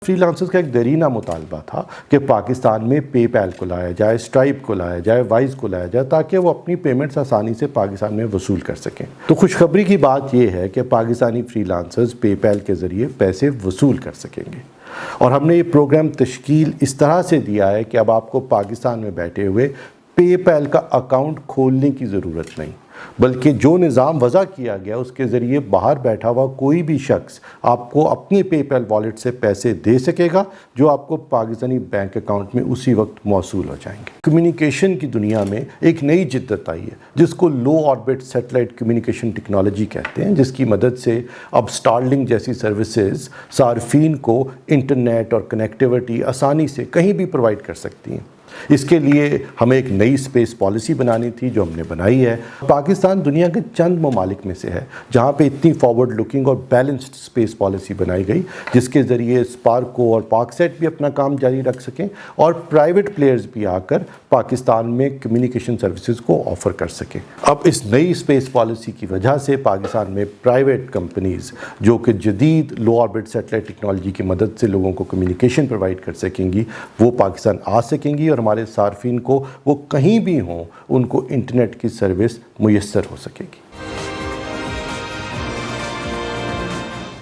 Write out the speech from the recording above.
Free lancers کا ایک دیرینہ مطالبہ تھا کہ پاکستان میں پے پیل کو لایا جائے، اسٹرائپ کو لایا جائے، وائز کو لایا جائے، تاکہ وہ اپنی پیمنٹس آسانی سے پاکستان میں وصول کر سکیں۔ تو خوشخبری کی بات یہ ہے کہ پاکستانی فری لانسرز پے پیل کے ذریعے پیسے وصول کر سکیں گے، اور ہم نے یہ پروگرام تشکیل اس طرح سے دیا ہے کہ اب آپ کو پاکستان میں بیٹھے ہوئے پے پیل کا اکاؤنٹ کھولنے کی ضرورت نہیں، بلکہ جو نظام وضع کیا گیا اس کے ذریعے باہر بیٹھا ہوا کوئی بھی شخص آپ کو اپنی پے پیل والیٹ سے پیسے دے سکے گا، جو آپ کو پاکستانی بینک اکاؤنٹ میں اسی وقت موصول ہو جائیں گے۔ کمیونیکیشن کی دنیا میں ایک نئی جدت آئی ہے جس کو لو آربٹ سیٹلائٹ کمیونیکیشن ٹیکنالوجی کہتے ہیں، جس کی مدد سے اب سٹارلنگ جیسی سروسز صارفین کو انٹرنیٹ اور کنیکٹیوٹی آسانی سے کہیں بھی پرووائڈ کر سکتی ہیں۔ اس کے لیے ہمیں ایک نئی اسپیس پالیسی بنانی تھی جو ہم نے بنائی ہے۔ پاکستان دنیا کے چند ممالک میں سے ہے جہاں پہ اتنی فارورڈ لکنگ اور بیلنسڈ اسپیس پالیسی بنائی گئی، جس کے ذریعے اسپارکو اور پاک سیٹ بھی اپنا کام جاری رکھ سکیں اور پرائیویٹ پلیئرز بھی آ کر پاکستان میں کمیونیکیشن سروسز کو آفر کر سکیں۔ اب اس نئی اسپیس پالیسی کی وجہ سے پاکستان میں پرائیویٹ کمپنیز جو کہ جدید لو آربٹ سیٹلائٹ ٹیکنالوجی کی مدد سے لوگوں کو کمیونیکیشن پرووائڈ کر سکیں گی، وہ پاکستان آ سکیں گی، اور ہمارے صارفین کو وہ کہیں بھی ہوں ان کو انٹرنیٹ کی سروس میسر ہو سکے گی۔